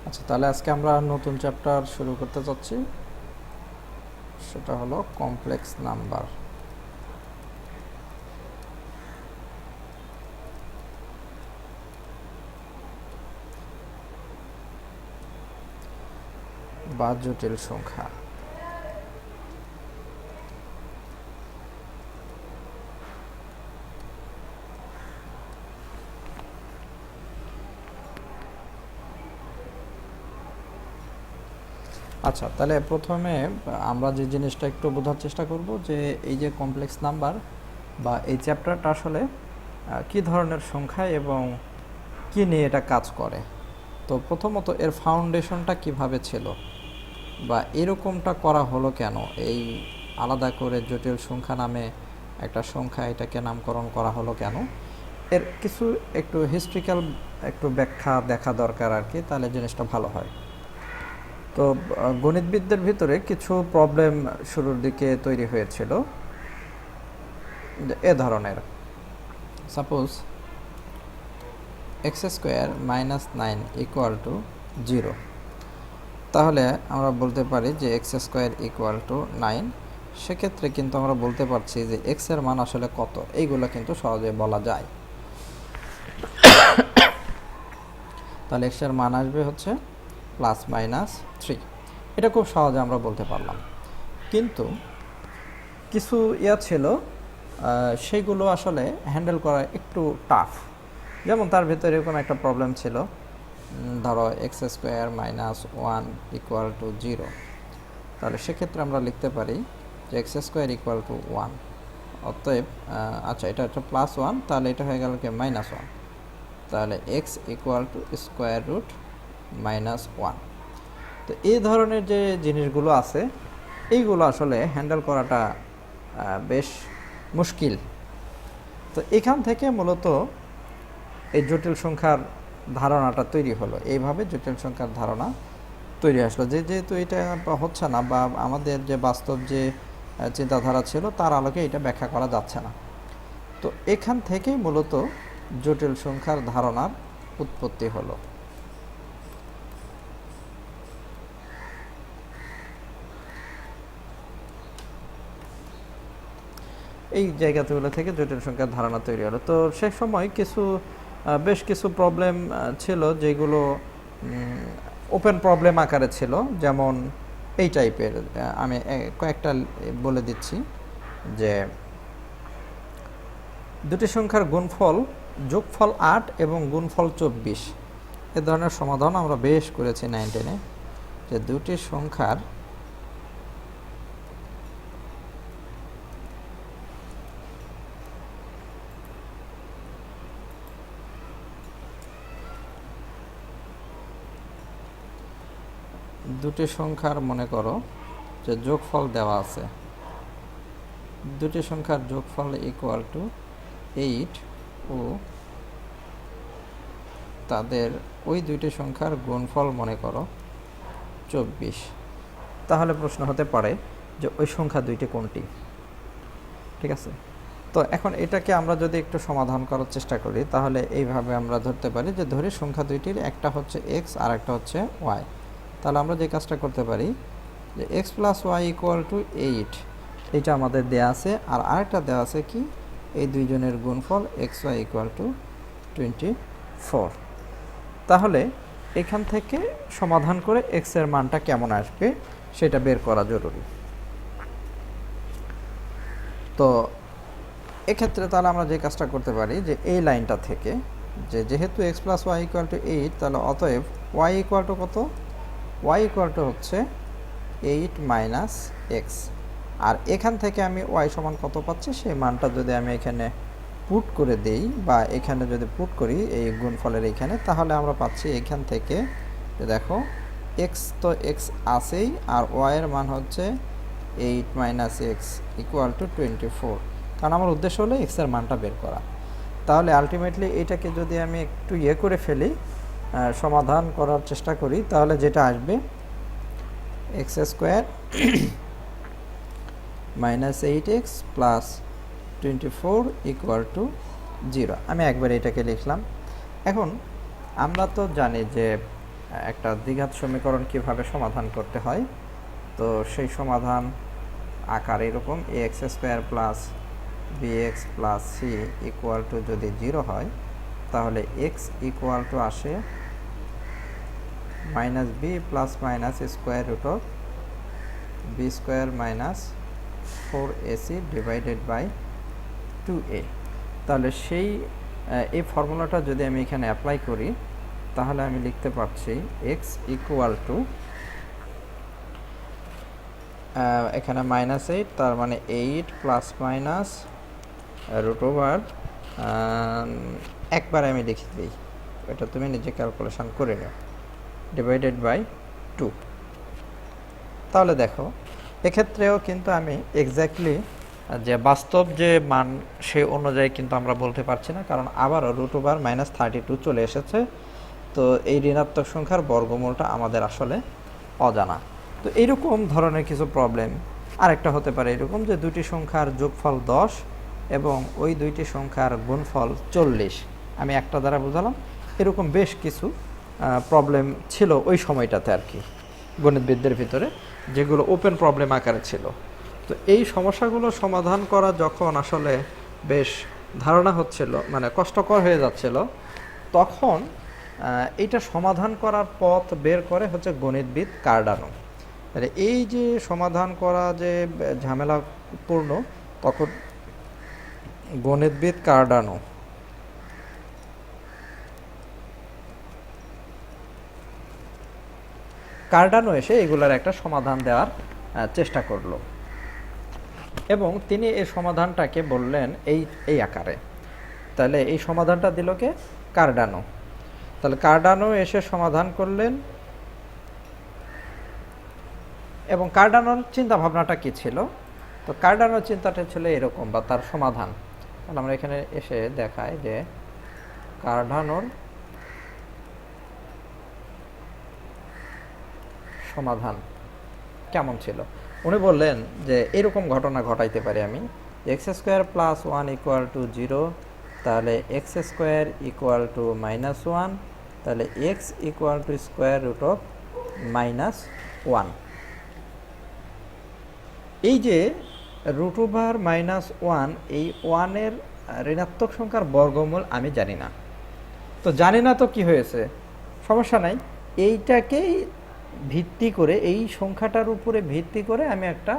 আচ্ছা, তাহলে আজকে আমরা নতুন চ্যাপ্টার শুরু করতে যাচ্ছি, সেটা হলো কমপ্লেক্স নাম্বার। বা জটিল সংখ্যা। আচ্ছা, তাহলে প্রথমে আমরা যে জিনিসটা একটু বোঝার চেষ্টা করব যে এই যে কমপ্লেক্স নাম্বার বা এই চ্যাপ্টারটা আসলে কী ধরনের সংখ্যা এবং কী নিয়ে এটা কাজ করে। তো প্রথমত এর ফাউন্ডেশনটা কিভাবে ছিল বা এরকমটা করা হলো কেন, এই আলাদা করে জটিল সংখ্যা নামে একটা সংখ্যা এটাকে নামকরণ করা হলো কেন, এর কিছু একটু হিস্ট্রিক্যাল একটু ব্যাখ্যা দেখা দরকার আর কি, তাহলে জিনিসটা ভালো হয়। তো গণিতবিদদের ভিতরে কিছু প্রবলেম শুরুর দিকে তৈরি হয়েছিল এ ধরনের। Suppose x square minus 9 equal to 0, তাহলে আমরা বলতে পারি যে এক্স স্কোয়ার ইকুয়াল টু 9। সেক্ষেত্রে কিন্তু আমরা বলতে পারছি যে এক্সের মান আসলে কত, এইগুলো কিন্তু সহজে বলা যায়। তাহলে এক্সের মান আসবে হচ্ছে প্লাস মাইনাস 3, এটা খুব সহজে আমরা বলতে পারলাম। কিন্তু কিছু ছিল সেগুলো আসলে হ্যান্ডেল করা একটু টাফ। যেমন তার ভিতরে এরকম একটা প্রবলেম ছিল, ধরো x square minus 1 equal to 0। তাহলে সেক্ষেত্রে আমরা লিখতে পারি যে এক্স স্কোয়ার ইকুয়াল টু 1, অতএব আচ্ছা এটা হচ্ছে প্লাস 1, তাহলে এটা হয়ে গেল কি মাইনাস 1, তাহলে x equal to square root minus 1। তো এই ধরনের যে জিনিসগুলো আছে এইগুলো আসলে হ্যান্ডেল করাটা বেশ মুশকিল। তো এখান থেকে মূলত এই জটিল সংখ্যার ধারণাটা তৈরি হলো, এইভাবে জটিল সংখ্যার ধারণা তৈরি আসলো যে যেহেতু এটা হচ্ছে না বা আমাদের যে বাস্তব যে চিন্তাধারা ছিল তার আলোকে এটা ব্যাখ্যা করা যাচ্ছে না। তো এখান থেকেই মূলত জটিল সংখ্যার ধারণার উৎপত্তি হলো। এই জায়গাগুলো থেকে জটিল সংখ্যার ধারণা তৈরি হলো। তো সে সময় বেশ কিছু প্রবলেম ছিল যেগুলো ওপেন প্রবলেম আকারে ছিল, যেমন এই টাইপের। আমি কয়েকটা বলে দিচ্ছি যে দুটি সংখ্যার গুণফল যোগফল 8 এবং গুণফল 24, এ ধরনের সমাধান আমরা বেশ করেছি 9, 10-এ, যে দুটি সংখ্যার মনে করো যে যোগফল দেওয়া আছে, দুটি সংখ্যার যোগফল ইকুয়াল টু 8 ও তাদের ওই দুইটি সংখ্যার গুণফল মনে করো 24। তাহলে প্রশ্ন হতে পারে যে ওই সংখ্যা দুইটি কোনটি। ঠিক আছে, তো এখন এটাকে আমরা যদি একটু সমাধান করার চেষ্টা করি তাহলে এইভাবে আমরা ধরতে পারি যে ধরি সংখ্যা দুইটির একটা হচ্ছে এক্স আর একটা হচ্ছে ওয়াই। তাহলে আমরা যে কাজটা করতে পারি যে x plus y equal to 8, এইটা আমাদের দেওয়া আছে, আর আরেকটা দেওয়া আছে কি এই দুইজনের গুণফল এক্স ওয়াই ইকুয়াল টু 24। তাহলে এখান থেকে সমাধান করে এক্সের মানটা কেমন আসবে সেটা বের করা জরুরি। তো এক্ষেত্রে তাহলে আমরা যে কাজটা করতে পারি যে এই লাইনটা থেকে যে যেহেতু x plus y equal to 8, তাহলে অতএব ওয়াই ইকুয়াল টু কত, ওয়াই ইকুয়াল টু হচ্ছে 8 মাইনাস এক্স। আর এখান থেকে আমি ওয়াই সমান কত পাচ্ছি সেই মানটা যদি আমি এখানে পুট করে দেই বা এখানে যদি পুট করি এই গুণফলের এইখানে, তাহলে আমরা পাচ্ছি এখান থেকে যে দেখো এক্স তো এক্স আছেই, আর ওয়াইয়ের মান হচ্ছে 8 মাইনাস এক্স ইকুয়াল টু 24। কারণ আমার উদ্দেশ্য হলো এক্সের মানটা বের করা। তাহলে আলটিমেটলি এটাকে যদি আমি একটু করে ফেলি, সমাধান করার চেষ্টা করি, তাহলে যেটা আসবে x square minus 8x plus 24 equal to 0। আমি একবার এটাকে লিখলাম। এখন আমরা তো জানি যে একটা দ্বিঘাত সমীকরণ কিভাবে সমাধান করতে হয়। তো সেই সমাধান আকার এরকম ax square plus bx plus c equal to যদি 0 হয় তাহলে x ইকুয়াল টু আসে minus b plus minus square root of b square minus 4ac divided by 2a। তাহলে এই ফর্মুলাটা যদি আমি এখানে অ্যাপ্লাই করি তাহলে আমি লিখতে পারছি x ইকুয়াল টু এখানে -8 তার মানে 8 প্লাস মাইনাস রুট ওভার একবার আমি লিখে দিই, এটা তুমি নিজে ক্যালকুলেশন করে নাও, ডিভাইডেড বাই 2। তাহলে দেখো এক্ষেত্রেও কিন্তু আমি এক্স্যাক্টলি যে বাস্তব যে মান সে অনুযায়ী কিন্তু আমরা বলতে পারছি না, কারণ আবারও রুট ওভার -32 চলে এসেছে। তো এই ঋণাত্মক সংখ্যার বর্গমূলটা আমাদের আসলে অজানা। তো এইরকম ধরনের কিছু প্রবলেম আরেকটা হতে পারে এরকম যে দুটি সংখ্যার যোগফল 10 এবং ওই দুইটি সংখ্যার গুণফল 40, আমি একটা দ্বারা বোঝালাম। এরকম বেশ কিছু প্রবলেম ছিল ওই সময়টাতে আর কি গণিতবিদদের ভিতরে, যেগুলো ওপেন প্রবলেম আকারে ছিল। তো এই সমস্যাগুলো সমাধান করা যখন আসলে বেশ ধারণা হচ্ছিল, মানে কষ্টকর হয়ে যাচ্ছিল, তখন এইটা সমাধান করার পথ বের করে হচ্ছে গণিতবিদ কার্ডানো। তাহলে এই যে সমাধান করা যে ঝামেলাপূর্ণ, তখন গণিতবিদ কার্ডানো এসে এগুলার একটা সমাধান দেওয়ার চেষ্টা করলো এবং তিনি এই সমাধানটাকে বললেন এই আকারে। তাহলে এই সমাধানটা দিল কে? কার্ডানো। তাহলে কার্ডানো এসে সমাধান করলেন, এবং কার্ডানোর চিন্তা ভাবনাটা কি ছিল? তো কার্ডানোর চিন্তাটা ছিল এরকম, বা তার সমাধান। তাহলে আমরা এখানে এসে দেখাই যে কার্ডানোর সমাধান কেমন ছিল। উনি বললেন যে এরকম ঘটনা ঘটাইতে পারি আমি, x square plus 1 equal to 0, তাহলে এক্স স্কোয়ার ইকুয়াল টু -1, তাহলে x equal to square root of -1। এই যে রুট ওভার -1, এই 1-এর ঋণাত্মক সংখ্যার বর্গমূল আমি জানি না। তো জানি না তো কি হয়েছে, সমস্যা নাই, এইটাকেই ভিত্তি করে, এই সংখ্যাটার উপরে ভিত্তি করে আমি একটা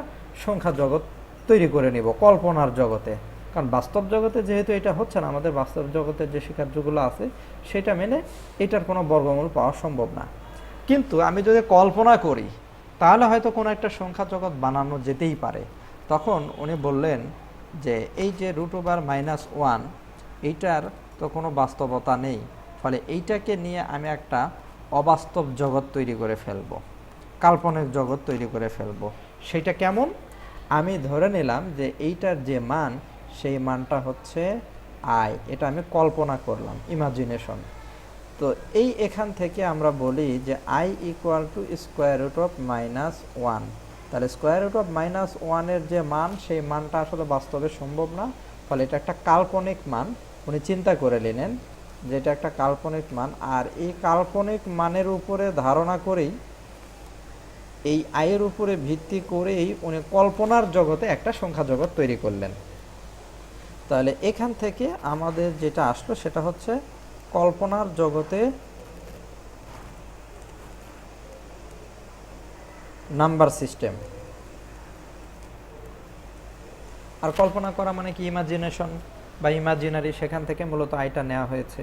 সংখ্যা জগৎ তৈরি করে নিব কল্পনার জগতে। কারণ বাস্তব জগতে যেহেতু এটা হচ্ছে না, আমাদের বাস্তব জগতের যে শিক্ষার্থীগুলো আছে সেটা মেনে এটার কোনো বর্গমূল পাওয়া সম্ভব না। কিন্তু আমি যদি কল্পনা করি তাহলে হয়তো কোনো একটা সংখ্যা জগৎ বানানো যেতেই পারে। তখন উনি বললেন যে এই যে রুট ওভার -1, এইটার তো কোনো বাস্তবতা নেই, ফলে এইটাকে নিয়ে আমি একটা অবাস্তব জগৎ তৈরি করে ফেলব, কাল্পনিক জগৎ তৈরি করে ফেলব। সেটা কেমন? আমি ধরে নিলাম যে এইটার যে মান, সেই মানটা হচ্ছে আই, এটা আমি কল্পনা করলাম, ইমাজিনেশন। তো এখান থেকে আমরা বলি যে i equal to square root of -1। তাহলে স্কোয়ার রুট অফ -1-এর যে মান, সেই মানটা আসলে বাস্তবে সম্ভব না, ফলে এটা একটা কাল্পনিক মান। উনি চিন্তা করে নিলেন যে এটা একটা কাল্পনিক মান, আর এই কাল্পনিক মানের উপরে ধারণা করেই, এই আয়ের উপরে ভিত্তি করেই উনি কল্পনার জগতে একটা সংখ্যা জগৎ তৈরি করলেন। তাহলে এখান থেকে আমাদের যেটা আসলো সেটা হচ্ছে কল্পনার জগতে নাম্বার সিস্টেম। আর কল্পনা করা মানে কি? ইমাজিনেশন বা ইমাজিনারি, সেখান থেকে মূলত আইটা নেওয়া হয়েছে।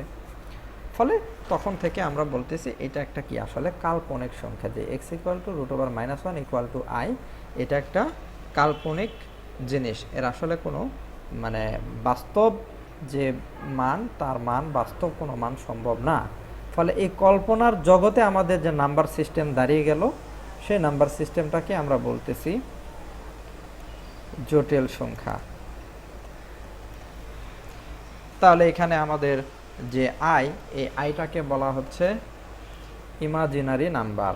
ফলে তখন থেকে আমরা বলতেছি এটা একটা কি আসলে কাল্পনিক সংখ্যা, যে x equal to root over -1 equal to i, এটা একটা কাল্পনিক জিনিস। এর আসলে কোনো মানে বাস্তব যে মান, তার মান, বাস্তব কোনো মান সম্ভব না। ফলে এই কল্পনার জগতে আমাদের যে নাম্বার সিস্টেম দাঁড়িয়ে গেল, সেই নাম্বার সিস্টেমটাকে আমরা বলতেছি জটিল সংখ্যা। তাহলে এখানে আমাদের যে আই, এই আইটাকে বলা হচ্ছে ইমাজিনারি নাম্বার।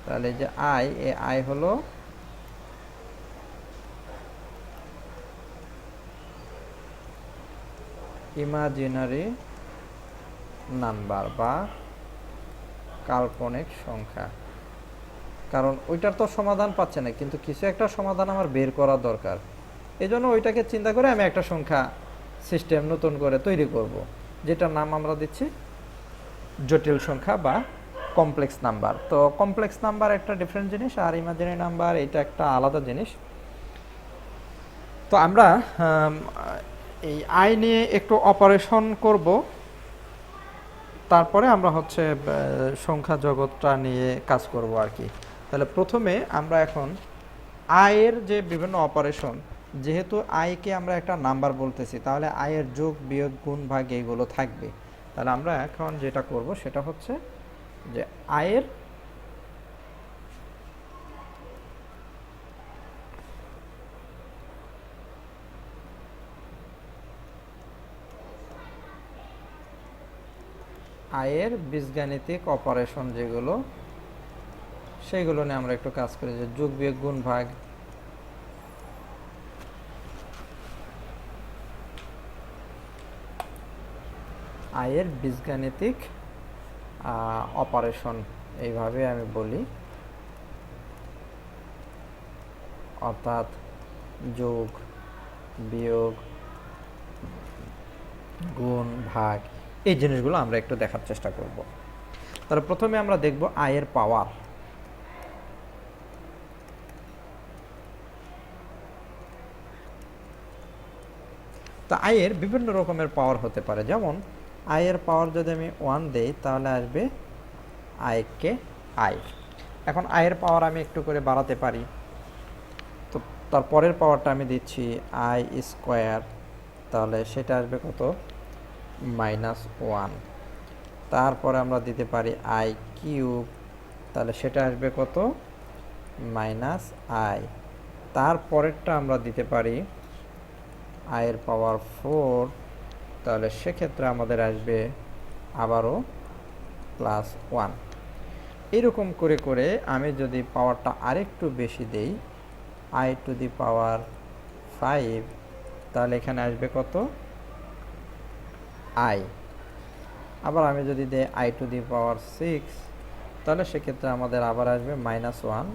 তাহলে যে আই, এই আই হলো ইমাজিনারি নাম্বার বা কাল্পনিক সংখ্যা, কারণ ওইটার তো সমাধান পাচ্ছে না, কিন্তু কিছু একটা সমাধান আমার বের করা দরকার। এই জন্য ওইটাকে চিন্তা করে আমি একটা সংখ্যা সিস্টেম নতুন করে তৈরি করব, যেটার নাম আমরা দিচ্ছি জটিল সংখ্যা বা কমপ্লেক্স নাম্বার। তো কমপ্লেক্স নাম্বার একটা ডিফারেন্ট জিনিস, আর ইমাজিনারি নাম্বার এটা একটা আলাদা জিনিস। তো আমরা এই আই নিয়ে একটু অপারেশন করব, তারপরে আমরা হচ্ছে সংখ্যা জগৎটা নিয়ে কাজ করব আর কি। তাহলে প্রথমে আমরা এখন আয়ের যে বিভিন্ন অপারেশন, যেহেতু আয়কে আমরা একটা নাম্বার বলতেছি, তাহলে আয়ের যোগ বিয়োগ গুণ ভাগ এইগুলো থাকবে। তাহলে আমরা এখন যেটা করব সেটা হচ্ছে যে আয়ের বীজগাণিতিক অপারেশন যেগুলো, সেইগুলো নিয়ে আমরা একটু কাজ করি, যে যোগ বিয়োগ গুণ ভাগ, আয়ের বীজগাণিতিক অপারেশন এইভাবে আমি বলি, অর্থাৎ যোগ বিয়োগ গুণ ভাগ এই জিনিসগুলো আমরা একটু দেখার চেষ্টা করব। তাহলে প্রথমে আমরা দেখব আয়ের পাওয়ার। তো আয়ের বিভিন্ন রকমের পাওয়ার হতে পারে, যেমন আয়ের পাওয়ার যদি আমি 1 দেই তাহলে আসবে আয়কে আই। এখন আয়ের পাওয়ার আমি একটু করে বাড়াতে পারি, তো তারপরের পাওয়ারটা আমি দিচ্ছি আই স্কোয়ার, তাহলে সেটা আসবে কত, -1। তারপরে আমরা দিতে পারি আই কিউব, তাহলে সেটা আসবে কত, -i। তারপরেরটা আমরা দিতে পারি আয়ের পাওয়ার 4, তাহলে সেক্ষেত্রে আমাদের আসবে আবারও +1। এরকম করে করে আমি যদি পাওয়ারটা আরেকটু বেশি দেই, আই টু দি পাওয়ার 5, তাহলে এখানে আসবে কত, আই। আবার আমি যদি দেই আই টু দি পাওয়ার 6, তাহলে সেক্ষেত্রে আমাদের আবার আসবে -1।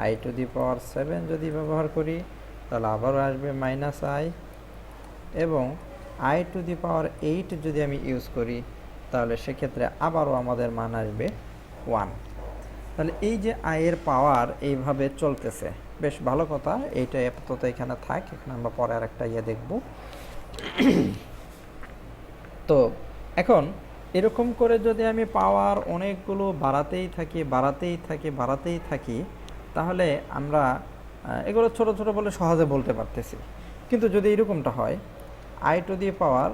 আই টু দি পাওয়ার 7 যদি ব্যবহার করি তাহলে আবারও আসবে -i, এবং আই টু দি পাওয়ার 8 যদি আমি ইউজ করি তাহলে সেক্ষেত্রে আবারও আমাদের মান আসবে 1। তাহলে এই যে আয়ের পাওয়ার এইভাবে চলতেছে, বেশ ভালো কথা। এইটা আপাতত এখানে থাক, এখানে আমরা পরে আর একটা দেখব। তো এখন এরকম করে যদি আমি পাওয়ার অনেকগুলো বাড়াতেই থাকি, তাহলে আমরা এগুলো ছোট ছোট বলে সহজে বলতে পারতেছি। কিন্তু যদি এরকমটা হয় আই টু দি পাওয়ার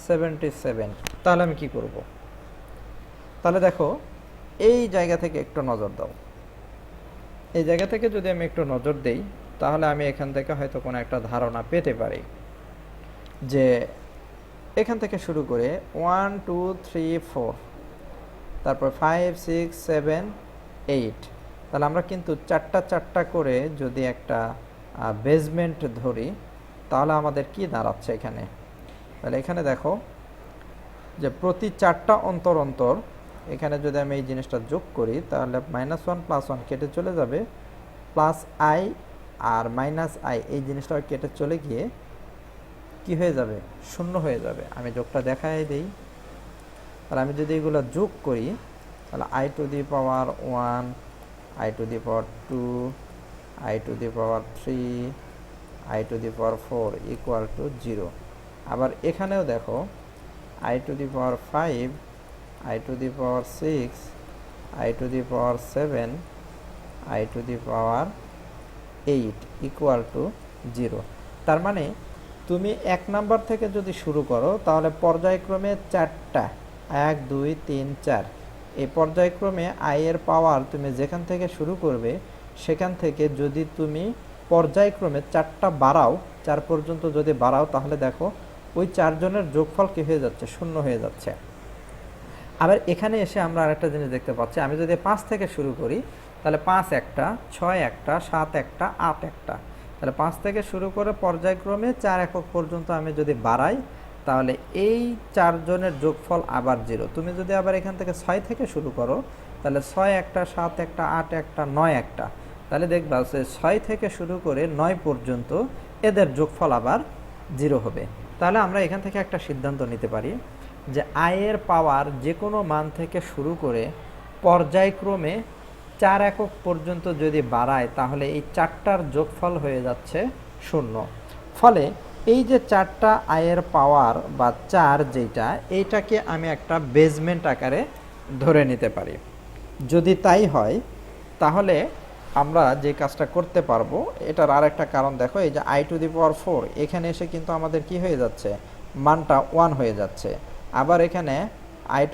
77, তাহলে আমি কি করব? তাহলে দেখো, এই জায়গা থেকে একটু নজর দাও। এই জায়গা থেকে যদি আমি একটু নজর দেই, তাহলে আমি এখান থেকে হয়তো কোনো একটা ধারণা পেতে পারি যে এখান থেকে শুরু করে 1 2 3 4, তারপর 5 6 7 8, তাহলে আমরা কিন্তু চারটা করে যদি একটা বেসমেন্ট ধরি, তাহলে আমাদের কি দাঁড়াচ্ছে এখানে? তাহলে এখানে দেখো যে প্রতি 4টা অন্তর এখানে যদি আমি এই জিনিসটা যোগ করি, তাহলে -1 +1 কেটে চলে যাবে, +i আর -i এই জিনিসটা কেটে চলে গিয়ে কি হয়ে যাবে? 0 হয়ে যাবে। আমি যোগটা দেখাই দেই। তাহলে আমি যদি এগুলো যোগ করি, তাহলে i to the power 1, i to the power 2, i to the power 3, i to the power 4 = 0। আবার এখানেও দেখো i to the power 5, i to the power 6, i to the power 7, i to the power 8 = 0। তার মানে তুমি 1 number থেকে যদি শুরু করো, তাহলে পর্যায়ক্রমে 4টা 1 2 3 4, এই পর্যায়ক্রমে i এর পাওয়ার তুমি যেখান থেকে শুরু করবে সেখান থেকে যদি তুমি পর্যায়ক্রমে 4টা বাড়াও, 4 পর্যন্ত যদি বাড়াও, তাহলে দেখো ওই 4 জনের যোগফল কি হয়ে যাচ্ছে? 0 হয়ে যাচ্ছে। আবার এখানে এসে আমরা আরেকটা জিনিস দেখতে পাচ্ছি, আমি যদি 5 থেকে শুরু করি, তাহলে 5 একটা, 6 একটা, 7 একটা, 8 একটা, তাহলে 5 থেকে শুরু করে পর্যায়ক্রমে 4 একক পর্যন্ত আমি যদি বাড়াই, তাহলে এই 4 জনের যোগফল আবার 0। তুমি যদি আবার এখান থেকে 6 থেকে শুরু করো, তাহলে 6 একটা, 7 একটা, 8 একটা, 9 একটা, তাহলে দেখবা যে 6 থেকে শুরু করে 9 পর্যন্ত এদের যোগফল আবার 0 হবে। তাহলে আমরা এখান থেকে একটা সিদ্ধান্ত নিতে পারি যে আয়ের পাওয়ার যে কোনো মান থেকে শুরু করে পর্যায়ক্রমে 4 একক পর্যন্ত যদি বাড়ায়, তাহলে এই 4টার যোগফল হয়ে যাচ্ছে 0। ফলে এই যে 4টা আয়ের পাওয়ার বা 4 যেটা, এইটাকে আমি একটা বেজমেন্ট আকারে ধরে নিতে পারি। যদি তাই হয়, তাহলে আমরা যে কাজটা করতে পারবো, এটার আর একটা কারণ দেখো, এই যে i⁴ এখানে এসে কিন্তু আমাদের কি হয়ে যাচ্ছে, মানটা 1 হয়ে যাচ্ছে। আবার এখানে i⁴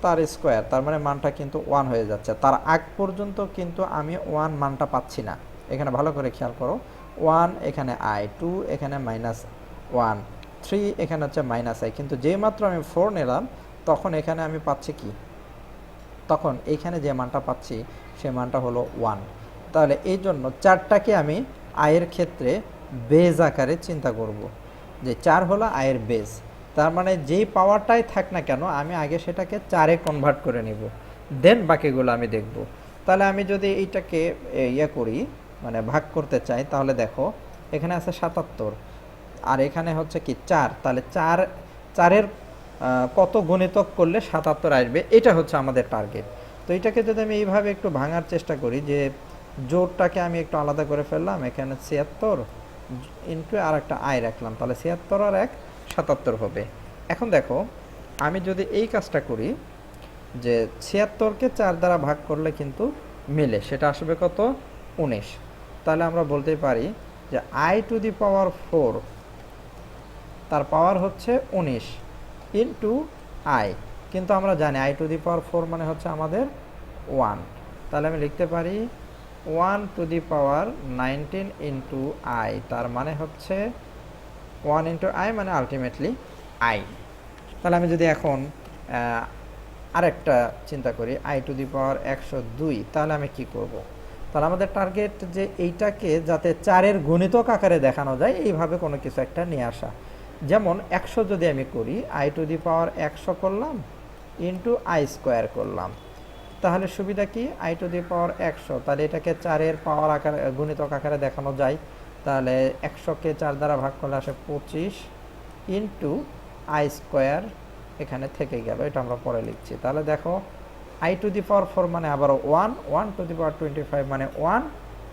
তার স্কোয়ার, তার মানে মানটা কিন্তু 1 হয়ে যাচ্ছে। তার আগ পর্যন্ত কিন্তু আমি 1 মানটা পাচ্ছি না। এখানে ভালো করে খেয়াল করো, 1 এখানে i, 2 এখানে -1, 3 এখানে হচ্ছে -i, কিন্তু যেই মাত্র আমি 4 নিলাম, তখন এখানে আমি পাচ্ছি কি, তখন এইখানে যে মানটা পাচ্ছি সে মানটা হলো 1। তাহলে এই জন্য 4টাকে আমি আয়ের ক্ষেত্রে বেজ আকারে চিন্তা করব, যে 4 হলো আয়ের বেজ। তার মানে যেই পাওয়ারটাই থাক না কেন, আমি আগে সেটাকে 4-এ কনভার্ট করে নিব, দেন বাকিগুলো আমি দেখব। তাহলে আমি যদি এইটাকে করি, মানে ভাগ করতে চাই, তাহলে দেখো এখানে আছে 77 আর এখানে হচ্ছে কি 4, তাহলে 4-এর কত গুণিতক করলে 77 আসবে, এটা হচ্ছে আমাদের টার্গেট। তো এটাকে যদি আমি এইভাবে একটু ভাঙার চেষ্টা করি, যে জোরটাকে আমি একটু আলাদা করে ফেললাম, এখানে 76 ইন্টু আর একটা আয় রাখলাম, তাহলে 76 আর 1 77 হবে। এখন দেখো আমি যদি এই কাজটা করি, যে 76কে 4 দ্বারা ভাগ করলে কিন্তু মিলে, সেটা আসবে কত, 19। তাহলে আমরা বলতে পারি যে i⁴ তার পাওয়ার হচ্ছে 19 ইন্টু আই, কিন্তু আমরা জানি i⁴ মানে হচ্ছে আমাদের 1। তাহলে আমি লিখতে পারি 1⁴ ইন্টু আই, তার মানে হচ্ছে 1 ইন্টু আই, মানে আলটিমেটলি আই। তাহলে আমি যদি এখন আরেকটা চিন্তা করি, i⁴ 102, তাহলে আমি কি করব? তাহলে আমাদের টার্গেট যে এইটাকে যাতে 4-এর গুণিতক আকারে দেখানো যায়, এইভাবে কোনো কিছু একটা নিয়ে আসা। যেমন 100 যদি আমি করি, i⁴ 100 করলাম ইন্টু i² করলাম, তাহলে সুবিধা কি, i⁴ 100, তাহলে এটাকে 4-এর পাওয়ার আকারে, গুণিতক আকারে দেখানো যায়। তাহলে 100কে 4 দ্বারা ভাগ করলে আসে 25 ইন্টু i², এখানে থেকে গেল, এটা আমরা পরে লিখছি। তাহলে দেখো i⁴ মানে আবার 1, 1⁻25 মানে 1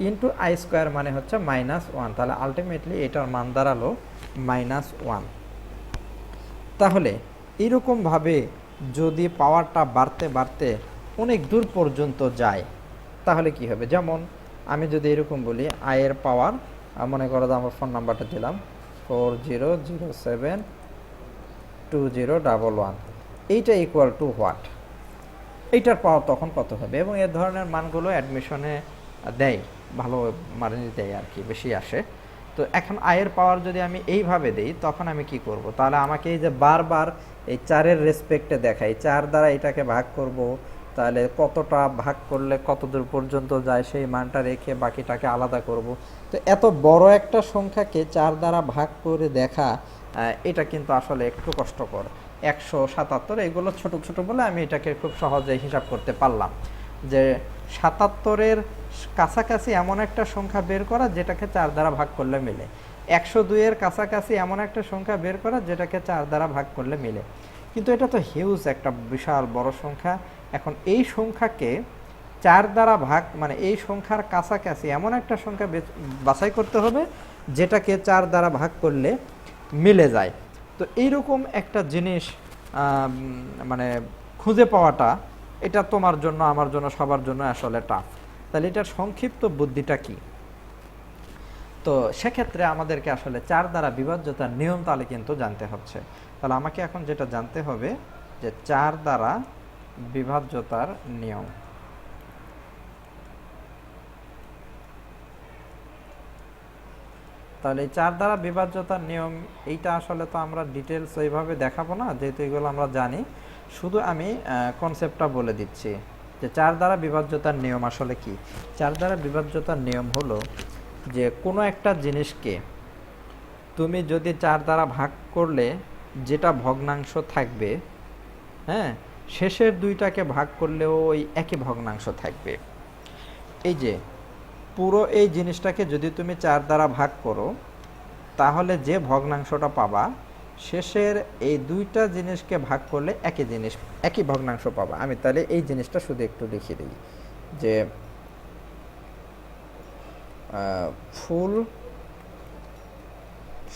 ইন্টু i² মানে হচ্ছে -1, তাহলে আলটিমেটলি এটার মান দাঁড়ালো -1। তাহলে এইরকমভাবে যদি পাওয়ারটা বাড়তে বাড়তে অনেক দূর পর্যন্ত যায়, তাহলে কি হবে? যেমন আমি যদি এরকম বলি, আয়ের পাওয়ার, মনে করো যে আমার ফোন নাম্বারটা দিলাম 40072011, এইটা ইকুয়াল টু হোয়াট, এইটার পাওয়ার তখন কত হবে? এবং এ ধরনের মানগুলো অ্যাডমিশনে দেয়, ভালো মানে দেয় আর কি, বেশি আসে। তো এখন আয়ের পাওয়ার যদি আমি এইভাবে দেই, তখন আমি কি করব? তাহলে আমাকে এই যে বারবার এই 4-এর রেসপেক্টে দেখাই, 4 দ্বারা এটাকে ভাগ করব, তাহলে কতটা ভাগ করলে কত দূর পর্যন্ত যায় সেই মানটা রেখে বাকিটাকে আলাদা করব। তো এত বড় একটা সংখ্যাকে 4 দ্বারা ভাগ করে দেখা, এটা কিন্তু আসলে একটু কষ্টকর। 177 এগুলো ছোট ছোট বলে আমি এটাকে খুব সহজে হিসাব করতে পারলাম, যে 77-এর কাছাকাছি এমন একটা সংখ্যা বের করা যেটাকে 4 দ্বারা ভাগ করলে মিলে, 102-এর কাছাকাছি এমন একটা সংখ্যা বের করা যেটাকে 4 দ্বারা ভাগ করলে মিলে। কিন্তু এটা তো হিউজ একটা বিশাল বড় সংখ্যা। এখন এই সংখ্যাকে 4 দ্বারা ভাগ, মানে এই সংখ্যার কাছাকাছি এমন একটা সংখ্যা বাছাই করতে হবে যেটাকে 4 দ্বারা ভাগ করলে মিলে যায়। তো এইরকম একটা জিনিস মানে খুঁজে পাওয়াটা, এটা তোমার জন্য, আমার জন্য, সবার জন্য আসলে টাফ। তাহলে এটার সংক্ষিপ্ত বুদ্ধিটা কি? তো সেক্ষেত্রে আমাদেরকে আসলে 4 দ্বারা বিভাজ্যতার নিয়ম তাহলে কিন্তু জানতে হচ্ছে। তাহলে আমাকে এখন যেটা জানতে হবে, যে 4 দ্বারা বিভাজ্যতার নিয়ম। তাহলে এই 4 দ্বারা বিভাজ্যতার নিয়ম, এইটা আসলে তো আমরা ডিটেলস ওইভাবে দেখাবো না, যেহেতু এগুলো আমরা জানি। শুধু আমি কনসেপ্টটা বলে দিচ্ছি যে 4 দ্বারা বিভাজ্যতার নিয়ম আসলে কি। 4 দ্বারা বিভাজ্যতার নিয়ম হলো যে কোনো একটা জিনিসকে তুমি যদি 4 দ্বারা ভাগ করলে যেটা ভগ্নাংশ থাকবে, হ্যাঁ, শেষের দুইটাকে ভাগ করলেও ওই একই ভগ্নাংশ থাকবে। এই যে পুরো এই জিনিসটাকে যদি তুমি 4 দ্বারা ভাগ করো, তাহলে যে ভগ্নাংশটা পাবা শেষের এই দুইটা জিনিসকে ভাগ করলে একই ভগ্নাংশ পাবা। আমি তাহলে এই জিনিসটা শুধু একটু লিখে দিই যে ফুল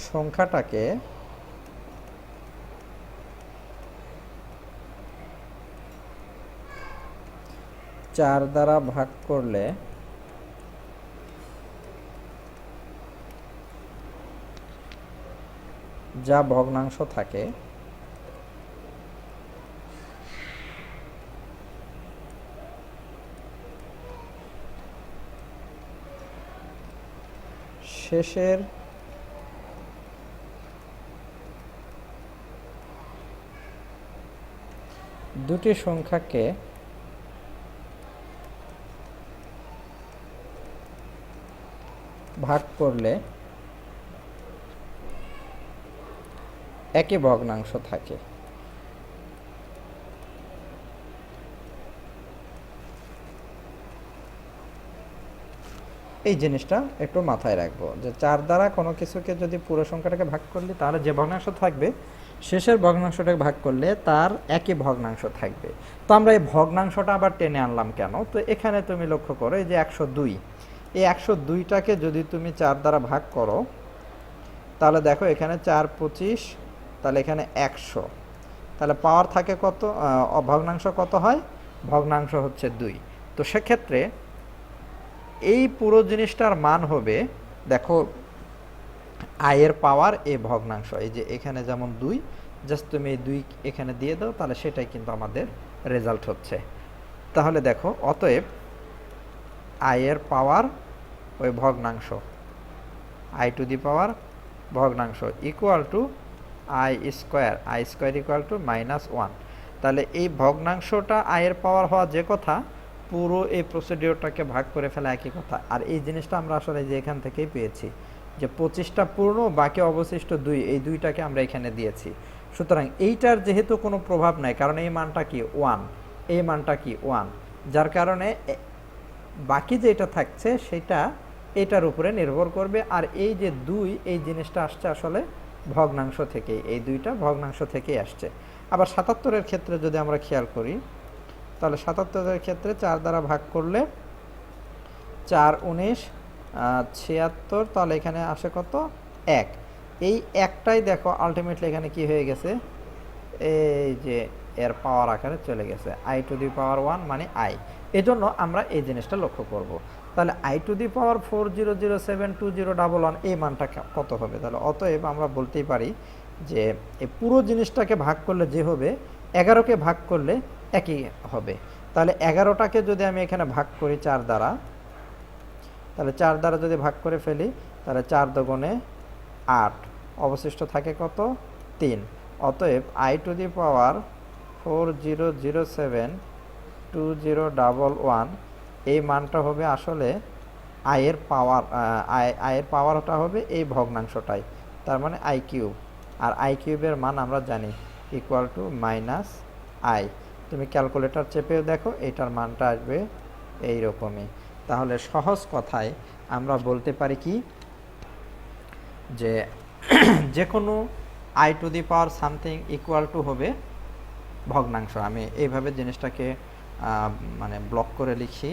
সংখ্যাটাকে 4 দ্বারা ভাগ করলে যা ভগ্নাংশ থাকে শেষের দুটি সংখ্যাকে ভাগ করলে একই ভগ্নাংশ থাকে। এই জিনিসটা একটু মাথায় রাখবো যে 4 দ্বারা কোনো কিছুকে যদি পুরো সংখ্যাটাকে ভাগ করলে তাহলে যে ভগ্নাংশ থাকবে শেষের ভগ্নাংশটাকে ভাগ করলে তার একই ভগ্নাংশ থাকবে। তো আমরা এই ভগ্নাংশটা আবার টেনে আনলাম কেন? তো এখানে তুমি লক্ষ্য করো এই যে 102, এই 102টাকে যদি তুমি 4 দ্বারা ভাগ করো তাহলে দেখো এখানে 4 25, তাহলে এখানে 100, তাহলে পাওয়ার থাকে কত, ভগ্নাংশ কত হয়? ভগ্নাংশ হচ্ছে 2। তো সেক্ষেত্রে এই পুরো জিনিসটার মান হবে, দেখো আয়ের পাওয়ার এ ভগ্নাংশ, এই যে এখানে যেমন 2, জাস্ট তুমি এই 2 এখানে দিয়ে দাও, তাহলে সেটাই কিন্তু আমাদের রেজাল্ট হচ্ছে। তাহলে দেখো অতএব আয়ের পাওয়ার ওই ভগ্নাংশ, আই টু দি পাওয়ার ভগ্নাংশ equal to I square equal to -1। তাহলে এই ভগ্নাংশটা আয়ের পাওয়ার হওয়া যে কথা, পুরো এই প্রসিডিওরটাকে ভাগ করে ফেলা একই কথা। আর এই জিনিসটা আমরা আসলে যে এখান থেকেই পেয়েছি যে 25টা পূর্ণ, বাকি অবশিষ্ট 2, এই 2টাকে আমরা এখানে দিয়েছি। সুতরাং এইটার যেহেতু কোনো প্রভাব নাই, কারণ এই মানটা কি 1, এই মানটা কি 1, যার কারণে বাকি যেটা থাকছে সেটা এটার উপরে নির্ভর করবে। আর এই যে 2, এই জিনিসটা আসছে আসলে ভগ্নাংশ থেকেই, এই 2টা ভগ্নাংশ থেকেই আসছে। আবার 77-এর ক্ষেত্রে যদি আমরা খেয়াল করি, তাহলে 77-এর ক্ষেত্রে 4 দ্বারা ভাগ করলে 4 19 76, তাহলে এখানে আসে কত? 1। এই একটাই দেখো আলটিমেটলি এখানে কি হয়ে গেছে, এই যে এর পাওয়ার আকারে চলে গেছে, আই টু দি পাওয়ার 1 মানে আই। এজন্য আমরা এই জিনিসটা লক্ষ্য করব। তাহলে আই টু দি পাওয়ার 40072011 এই মানটা কত হবে? তাহলে অতএব আমরা বলতেই পারি যে এই পুরো জিনিসটাকে ভাগ করলে যে হবে, 11কে ভাগ করলে একই হবে। তাহলে 11টাকে যদি আমি এখানে ভাগ করি 4 দ্বারা, তাহলে 4 দ্বারা যদি ভাগ করে ফেলি, তাহলে 4 দুগুণে 8, অবশিষ্ট থাকে কত? 3। অতএব আই টু দি পাওয়ার 40072011 এই মানটা হবে আসলে আয়ের পাওয়ার, আয়ের পাওয়ারটা হবে এই ভগ্নাংশটাই, তার মানে আই কিউব। আর আই কিউবের মান আমরা জানি ইকুয়াল টু -আই। তুমি ক্যালকুলেটর চেপেও দেখো, এটার মানটা আসবে এই রকমই। তাহলে সহজ কথায় আমরা বলতে পারি কি, যে যে কোনো I two the power something equal to হবে ভগ্নাংশ। আমি এইভাবে জিনিসটাকে মানে ব্লক করে লিখি।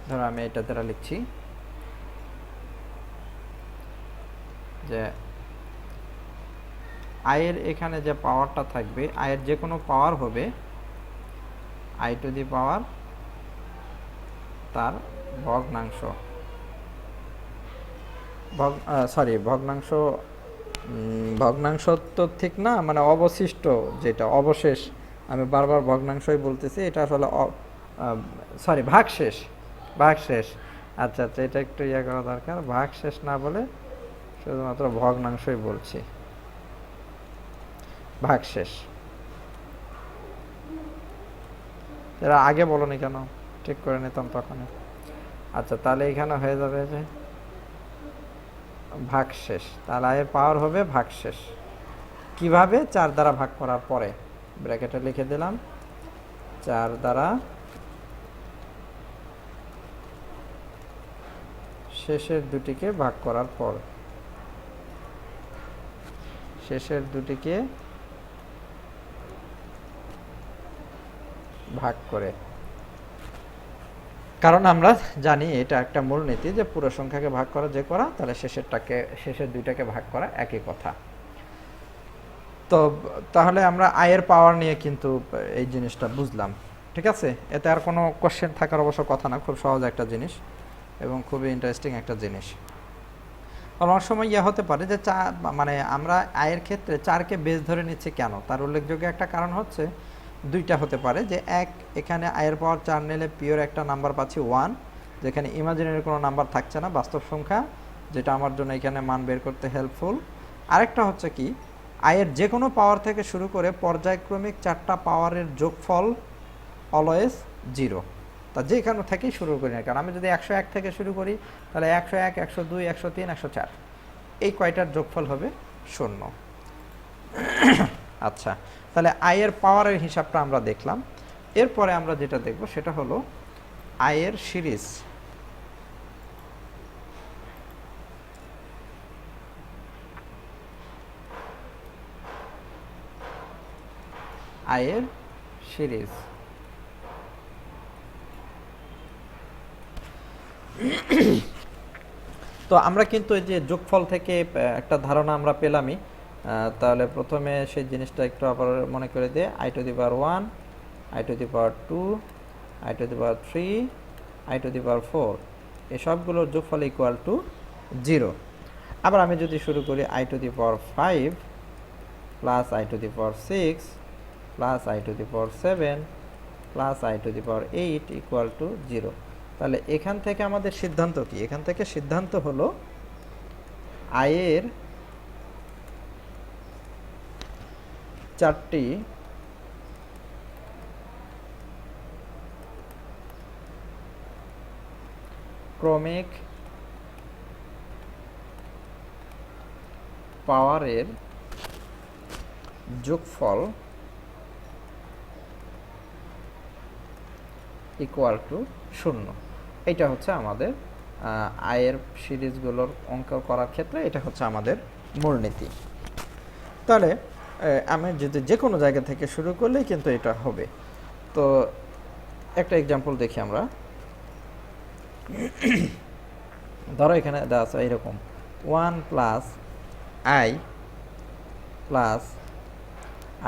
ধরো আমি এটা দ্বারা লিখছি যে আয়ের এখানে যে পাওয়ারটা থাকবে, আয়ের যে কোনো পাওয়ার হবে আই টু দি পাওয়ার তার ভগ্নাংশ, ভগ্নাংশ তো ঠিক না, মানে অবশিষ্ট যেটা অবশেষ, আমি বারবার ভগ্নাংশই বলতেছি, এটা আসলে ভাগশেষ। আচ্ছা আচ্ছা, এটা একটু ইয়ে করা দরকার, ভাগশেষ না বলে শুধুমাত্র ভগ্নাংশই বলছি, ভাগশেষ। এরা আগে বলনি কেন? ঠিক করে নিতাম তখন। আচ্ছা, তাহলে এখানে হয়ে যাবে যে ভাগশেষ, তাহলে আয়ের পাওয়ার হবে ভাগশেষ। কিভাবে? 4 দ্বারা ভাগ করার পরে, ব্র্যাকেটে লিখে দিলাম 4 দ্বারা শেষের দুটিকে ভাগ করার পর, শেষের দুটিকে ভাগ করে। কারণ আমরা জানি এটা একটা মূলনীতি যে পুরো সংখ্যাকে ভাগ করা যে করা, তাহলে শেষের দুইটাকে ভাগ করা একই কথা। তো তাহলে আমরা আয়ের পাওয়ার নিয়ে কিন্তু এই জিনিসটা বুঝলাম, ঠিক আছে? এতে আর কোনো কোশ্চেন থাকার অবশ্য কথা না, খুব সহজ একটা জিনিস এবং খুবই ইন্টারেস্টিং একটা জিনিস। অনেক সময় ইয়ে হতে পারে যে মানে আমরা আয়ের ক্ষেত্রে 4কে বেস ধরে নিচ্ছি কেন? তার উল্লেখযোগ্য একটা কারণ হচ্ছে দুইটা হতে পারে, যে এখানে আয়ের পাওয়ার 4 নিলে পিওর একটা নাম্বার পাচ্ছি 1, যেখানে ইমাজিনারি কোনো নাম্বার থাকছে না, বাস্তব সংখ্যা, যেটা আমার জন্য এখানে মান বের করতে হেল্পফুল। আরেকটা হচ্ছে কি, আয়ের যে কোনো পাওয়ার থেকে শুরু করে পর্যায়ক্রমিক 4টা পাওয়ারের যোগফল অলওয়েজ 0। তা যেখানে থেকেই শুরু করি না কারণ আমি যদি 101 থেকে শুরু করি, তাহলে 101, 102, 103, 104 এই কয়টার যোগফল হবে 0। আচ্ছা, তাহলে আয়ের পাওয়ারের হিসাবটা আমরা দেখলাম। এরপরে আমরা যেটা দেখব সেটা হলো আয়ের সিরিজ। আয়ের সিরিজ তো আমরা কিন্তু এই যে যোগফল থেকে একটা ধারণা আমরা পেলামই। তাহলে প্রথমে সেই জিনিসটা একটু আবার মনে করে দিয়ে, i to the power 1, i to the power 2, i to the power 3, i to the power 4 এই সবগুলোর যোগফল ইকুয়াল টু 0। আবার আমি যদি শুরু করি i to the power 5 plus i to the power 6 plus i to the power 7 plus i to the power 8 equal to 0। তাহলে এখান থেকে আমাদের সিদ্ধান্ত কি? এখান থেকে সিদ্ধান্ত হলো আয়ের 4টি ক্রমিক পাওয়ারের যোগফল ইকুয়াল টু 0। এটা হচ্ছে আমাদের আয়ের সিরিজগুলোর অঙ্ক করার ক্ষেত্রে এটা হচ্ছে আমাদের মূলনীতি। তাহলে আমি যদি যে কোনো জায়গা থেকে শুরু করলেই কিন্তু এটা হবে। তো একটা এক্সাম্পল দেখি আমরা। ধরো এখানে দেওয়া আছে এরকম 1 plus I plus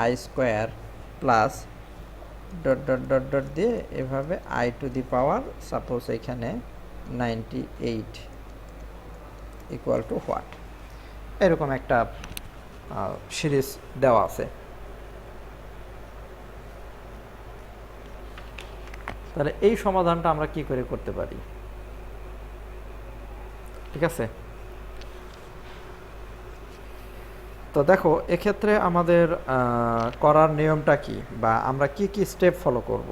I square plus dot dot dot dot দিয়ে এভাবে I two the power suppose এখানে 98 ইকুয়াল টু হোয়াট, এরকম একটা সিরিজ দেওয়া আছে। তাহলে এই সমাধানটা আমরা কি করে করতে পারি? ঠিক আছে, তো দেখো এক্ষেত্রে আমাদের করার নিয়মটা কি, বা আমরা কি কি স্টেপ ফলো করব।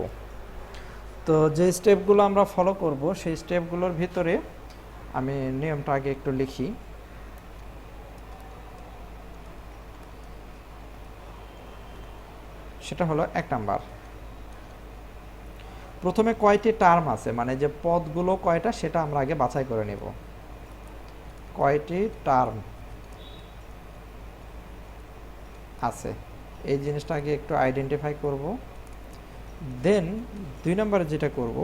তো যে স্টেপগুলো আমরা ফলো করব সেই স্টেপগুলোর ভিতরে আমি নিয়মটা আগে একটু লিখি। সেটা হলো 1 নাম্বার, প্রথমে কয়টি টার্ম আছে, মানে যে পদগুলো কয়টা সেটা আমরা আগে বাছাই করে নেব। কয়টি টার্ম আছে এই জিনিসটা আগে একটু আইডেন্টিফাই করব। দেন 2 নম্বরে যেটা করব,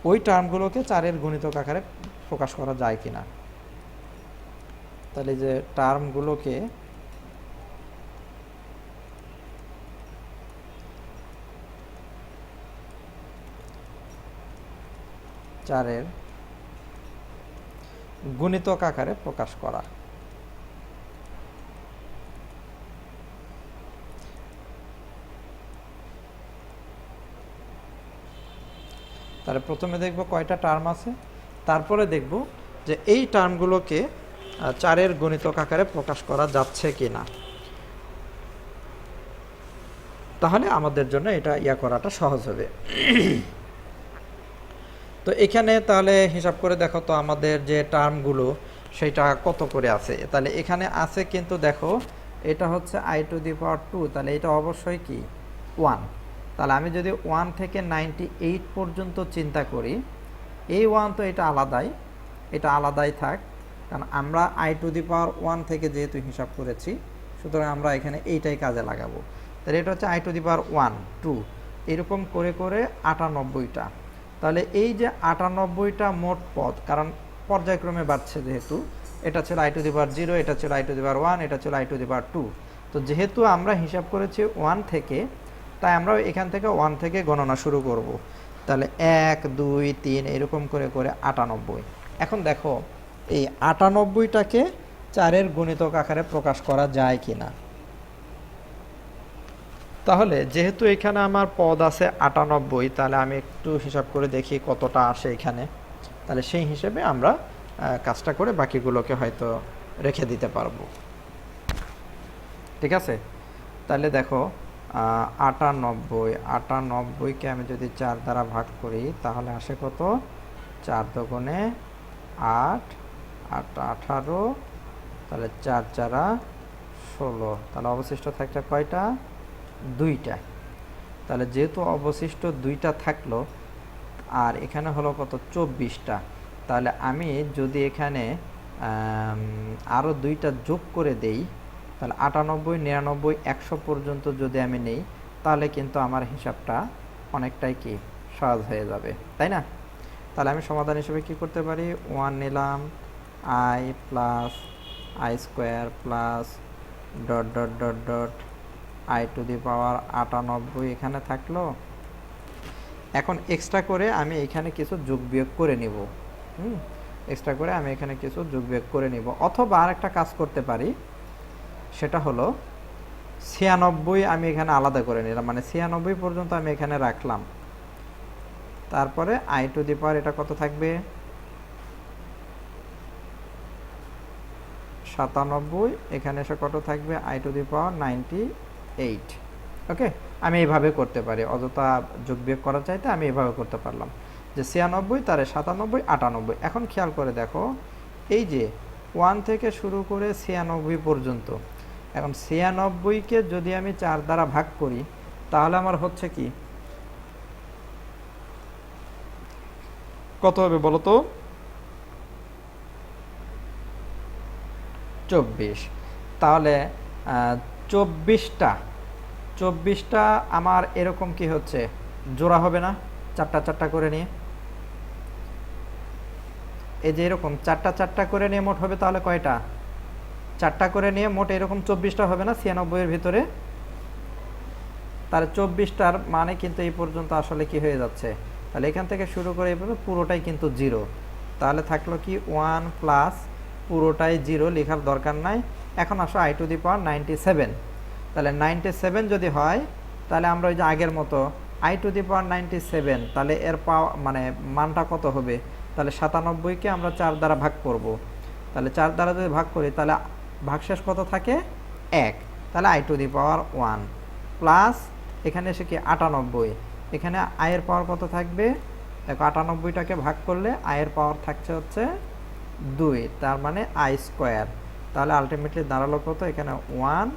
ওই টার্মগুলোকে 4-এর গুণিতক আকারে প্রকাশ করা যায় কিনা। তাহলে যে টার্মগুলোকে চারের গুণিতক আকারে প্রকাশ করা। তাহলে প্রথমে দেখব কয়টা টার্ম আছে, তারপরে দেখব যে এই টার্মগুলোকে 4-এর গুণিতক আকারে প্রকাশ করা যাচ্ছে কিনা। তাহলে আমাদের জন্য এটা করাটা সহজ হবে। তো তো এখানে তাহলে হিসাব করে দেখো তো আমাদের যে টার্মগুলো সেটা কত করে আছে। তাহলে এখানে আছে কিন্তু দেখো এটা হচ্ছে i⁻², তাহলে এটা অবশ্যই কি 1। তাহলে আমি যদি 1 থেকে 98 পর্যন্ত চিন্তা করি, এই 1 তো এটা আলাদাই থাক, কারণ আমরা i⁻1 থেকে যেহেতু হিসাব করেছি, সুতরাং আমরা এখানে এইটাই কাজে লাগাবো। তাহলে এটা হচ্ছে i⁻1 2, এরকম করে করে 98টা। তাহলে এই যে 98টা মোট পদ, কারণ পর্যায়ক্রমে বাড়ছে যেহেতু, এটা ছিল i⁻0, এটা ছিল i⁻1, এটা ছিল i⁻2। তো যেহেতু আমরা হিসাব করেছি 1 থেকে, তাই আমরা এখান থেকে 1 থেকে গণনা শুরু করব। তাহলে 1 2 3 এরকম করে করে 98। এখন দেখো এই 98টাকে 4-এর গুণিতক আকারে প্রকাশ করা যায় কিনা। তাহলে যেহেতু এখানে আমার পদ আছে 98, তাহলে আমি একটু হিসাব করে দেখি কতটা আসে এখানে। তাহলে সেই হিসেবে আমরা কাজটা করে বাকিগুলোকে হয়তো রেখে দিতে পারবো। ঠিক আছে, তাহলে দেখো 98কে আমি যদি 4 দ্বারা ভাগ করি তাহলে আসে কত, 4 দুগুণে 8, 8 18, তাহলে 4 4 16, তাহলে অবশিষ্ট থাকছে কয়টা, 2টা। তাহলে যেহেতু অবশিষ্ট 2টা থাকলো, আর এখানে হলো কত 24টা, তাহলে আমি যদি এখানে আরও 2টা যোগ করে দেই, তাহলে 98 99 100 পর্যন্ত যদি আমি নেই, তাহলে কিন্তু আমার হিসাবটা অনেকটাই কি সহজ হয়ে যাবে, তাই না। তাহলে আমি সমাধান হিসেবে কি করতে পারি, 1 নিলাম, i plus i² plus dot dot dot dot i⁻98 এখানে থাকলো। এখন এক্সট্রা করে আমি এখানে কিছু যোগ বিয়োগ করে নিব। অথবা আরেকটা কাজ করতে পারি, সেটা হলো 96 আমি এখানে আলাদা করে নিলাম, মানে 96 পর্যন্ত আমি এখানে রাখলাম। তারপরে i⁻, এটা কত থাকবে, 97, এখানে এসে কত থাকবে, i⁻98। ওকে, আমি এইভাবে করতে পারি, অযথা যোগ বিয়োগ করার চাইতে আমি এইভাবে করতে পারলাম যে 96, তারে 97, 98। এখন খেয়াল করে দেখো, এই যে 1 থেকে শুরু করে 96 পর্যন্ত, এখন 96কে যদি আমি 4 দ্বারা ভাগ করি, তাহলে আমার হচ্ছে কি, কত হবে বলো তো, 24। তাহলে 24টা আমার এরকম কি হচ্ছে, জোড়া হবে না, 4টা 4টা করে নিয়ে, এই যে এরকম 4টা 4টা করে নিয়ে মোট হবে তাহলে কয়টা, 4টা করে নিয়ে মোট এরকম 24টা হবে না 96-এর ভিতরে। তার 24টার মানে কিন্তু এই পর্যন্ত আসলে কি হয়ে যাচ্ছে, তাহলে এখান থেকে শুরু করে এই পর্যন্ত পুরোটাই কিন্তু 0। তাহলে থাকলো কি 1 প্লাস পুরোটাই 0, লেখার দরকার নাই। এখন আসো i⁻97, তাহলে 97 যদি হয়, তাহলে আমরা ওই যে আগের মতো i⁻97, তাহলে এর মানে মানটা কত হবে, তাহলে 97কে আমরা 4 দ্বারা ভাগ করব। তাহলে 4 দ্বারা যদি ভাগ করি, তাহলে ভাগশেষ কত থাকে, 1। তাহলে i⁻1 প্লাস এখানে এসে কি 98, এখানে i এর পাওয়ার কত থাকবে, দেখো 98টাকে ভাগ করলে i এর পাওয়ার থাকছে হচ্ছে 2, তার মানে i²। তাহলে আলটিমেটলি দাঁড়ালো কত, এখানে 1,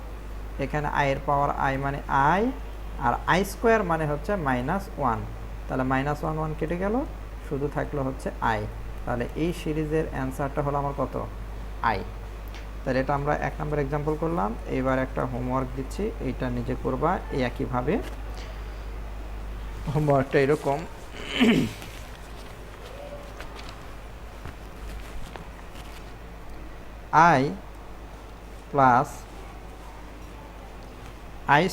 এখানে i এর পাওয়ার i মানে i, আর i² মানে হচ্ছে -1। তাহলে -1 1 কেটে গেল, শুধু থাকলো হচ্ছে i। তাহলে এই সিরিজের অ্যান্সারটা হলো আমার কত, i। তাহলে এটা আমরা 1 নম্বর এক্সাম্পল করলাম। এবার একটা হোমওয়ার্ক দিচ্ছি, এইটা নিজে করবা এই একইভাবে। হোমওয়ার্কটা এরকম, i plus i²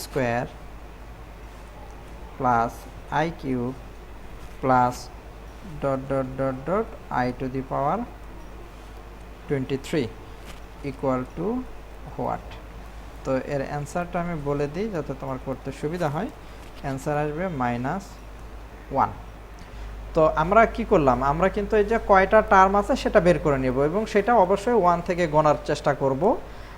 plus i³ plus dot dot dot dot i⁻23 equal to what. তো এর অ্যান্সারটা আমি বলে দিই যাতে তোমার করতে সুবিধা হয়। অ্যান্সার আসবে -1। তো আমরা কি করলাম, আমরা কিন্তু এই যে কয়টা টার্ম আছে সেটা বের করে নেব, এবং সেটা অবশ্যই 1 থেকে গণার চেষ্টা করব।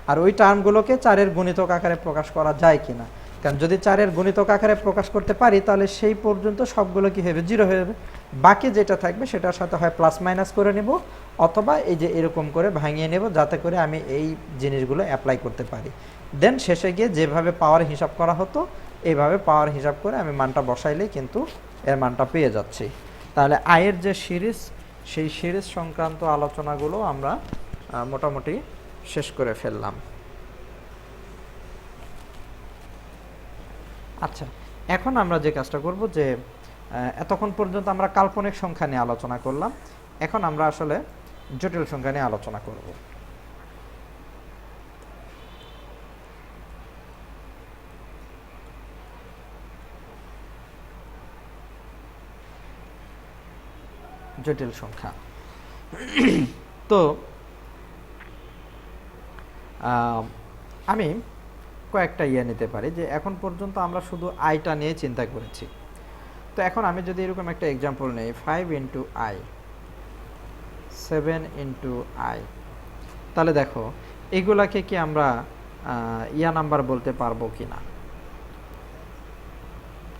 আর ওই টার্মগুলোকে 4-এর গুণিতক আকারে প্রকাশ করা যায় কিনা। কারণ যদি 4-এর গুণিতক আকারে প্রকাশ করতে পারি তাহলে সেই পর্যন্ত সবগুলো কি হবে 0 হয়ে যাবে, বাকি যেটা থাকবে সেটার সাথে হয় প্লাস মাইনাস করে নেব অথবা এই যে এরকম করে ভাঙিয়ে নেব যাতে করে আমি এই জিনিসগুলো অ্যাপ্লাই করতে পারি। দেন শেষে গিয়ে যেভাবে পাওয়ার হিসাব করা হতো এইভাবে পাওয়ার হিসাব করে আমি মানটা বসাইলেই কিন্তু এর মানটা পেয়ে যাচ্ছি। তাহলে আয়ের যে সিরিজ সেই সিরিজ সংক্রান্ত আলোচনাগুলো আমরা মোটামুটি শেষ করে ফেললাম। আচ্ছা, এখন আমরা যে কাজটা করব যে এতক্ষণ পর্যন্ত আমরা কাল্পনিক সংখ্যা নিয়ে আলোচনা করলাম, এখন আমরা আসলে জটিল সংখ্যা নিয়ে আলোচনা করব। জটিল সংখ্যা তো আমি কয়েকটা নিতে পারি যে এখন পর্যন্ত আমরা শুধু আইটা নিয়ে চিন্তা করেছি। তো এখন আমি যদি এরকম একটা এক্সাম্পল নেই 5 ইন্টু আই 7 ইন্টু আই, তাহলে দেখো এগুলাকে কি আমরা নাম্বার বলতে পারবো কি না?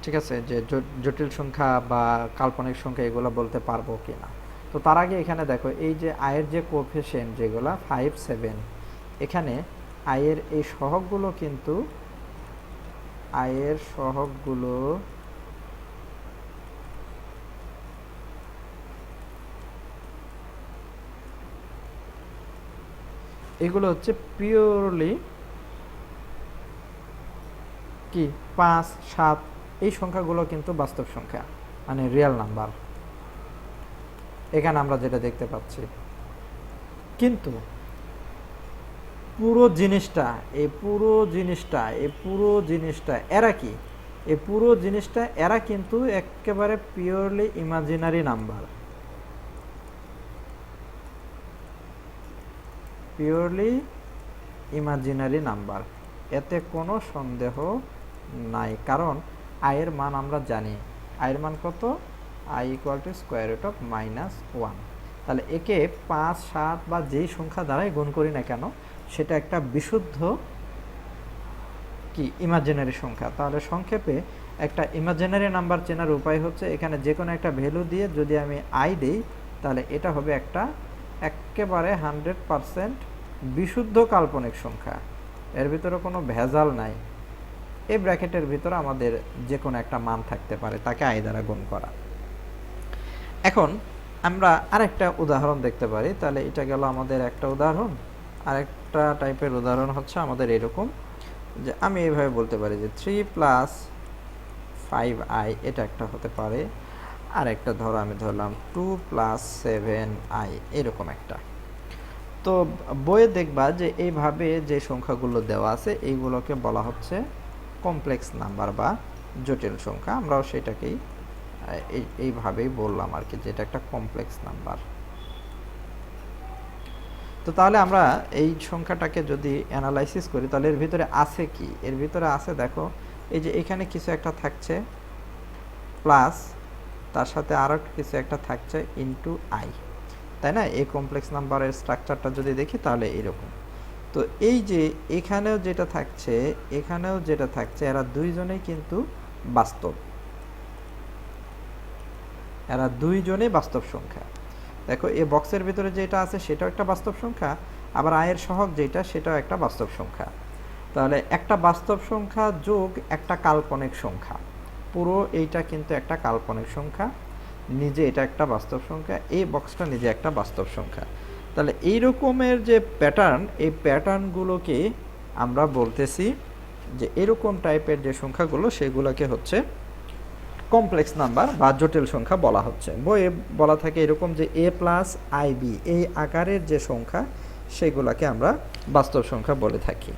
ঠিক আছে, যে জটিল সংখ্যা বা কাল্পনিক সংখ্যা এগুলো বলতে পারবো কি না। তো তার আগে এখানে দেখো এই যে আয়ের যে কোএফিসিয়েন্ট যেগুলো 5 7, এখানে আয়ের এই সহগগুলো কিন্তু এগুলো হচ্ছে পিওরলি কি 5 7, এই সংখ্যাগুলো কিন্তু বাস্তব সংখ্যা মানে রিয়েল নাম্বার, এখানে আমরা যেটা দেখতে পাচ্ছি। কিন্তু পুরো জিনিসটা এরা কি, এই পুরো জিনিসটা এরা কিন্তু একেবারে পিওরলি ইমাজিনারি নাম্বার, এতে কোনো সন্দেহ নাই। কারণ আয়ের মান আমরা জানি, আয়ের মান কত, i = স্কোয়ার রুট অফ -1। তাহলে একে 5 7 বা যেই সংখ্যা দ্বারাই গুণ করি না কেন সেটা একটা বিশুদ্ধ কি ইমাজিনারি সংখ্যা। তাহলে সংক্ষেপে একটা ইমাজিনারি নাম্বার চেনার উপায় হচ্ছে এখানে যে কোনো একটা ভ্যালু দিয়ে যদি আমি আই দিই তাহলে এটা হবে একটা একেবারে 100% বিশুদ্ধ কাল্পনিক সংখ্যা, এর ভিতরে কোনো ভেজাল নাই। এই ব্র্যাকেটের ভিতরে আমাদের যে কোনো একটা মান থাকতে পারে, তাকে আই দ্বারা গুণ করা। এখন আমরা আরেকটা উদাহরণ দেখতে পারি। তাহলে এটা গেল আমাদের একটা উদাহরণ। আরেকটা টাইপের উদাহরণ হচ্ছে আমাদের এরকম যে আমি এইভাবে বলতে পারি যে 3 + 5i, এটা একটা হতে পারে। আর একটা ধরো আমি ধরলাম 2 + 7i, এরকম একটা। তো বইয়ে দেখবা যে এইভাবে যে সংখ্যাগুলো দেওয়া আছে এইগুলোকে বলা হচ্ছে কমপ্লেক্স নাম্বার বা জটিল সংখ্যা। আমরাও সেটাকেই এইভাবেই বললাম আর কি, যেটা একটা কমপ্লেক্স নাম্বার। তো তাহলে আমরা এই সংখ্যাটাকে যদি অ্যানালাইসিস করি তাহলে এর ভিতরে আছে কি, এর ভিতরে আছে দেখো এই যে এখানে কিছু একটা থাকছে প্লাস, তার সাথে আরও কিছু একটা থাকছে ইনটু আই, তাই না? এই কমপ্লেক্স নাম্বারের স্ট্রাকচারটা যদি দেখি তাহলে এরকম। তো এই যে এখানেও যেটা থাকছে এখানেও যেটা থাকছে এরা দুইজনেই কিন্তু বাস্তব, এরা দুইজনেই বাস্তব সংখ্যা। দেখো এই বক্সের ভিতরে যেটা আছে সেটাও একটা বাস্তব সংখ্যা, আবার আয়ের সহগ যেটা সেটাও একটা বাস্তব সংখ্যা। তাহলে একটা বাস্তব সংখ্যা যোগ একটা কাল্পনিক সংখ্যা, পুরো এইটা কিন্তু একটা কাল্পনিক সংখ্যা, নিজে এটা একটা বাস্তব সংখ্যা, এই বক্সটা নিজে একটা বাস্তব সংখ্যা। তাহলে এই রকমের যে প্যাটার্ন, এই প্যাটার্নগুলোকে আমরা বলতেছি যে এরকম টাইপের যে সংখ্যাগুলো সেগুলোকে হচ্ছে কমপ্লেক্স নাম্বার বা জটিল সংখ্যা বলা হচ্ছে। বইয়ে বলা থাকে এরকম যে a+ib, এই আকারের যে সংখ্যা সেগুলোকে আমরা বাস্তব সংখ্যা বলে থাকি।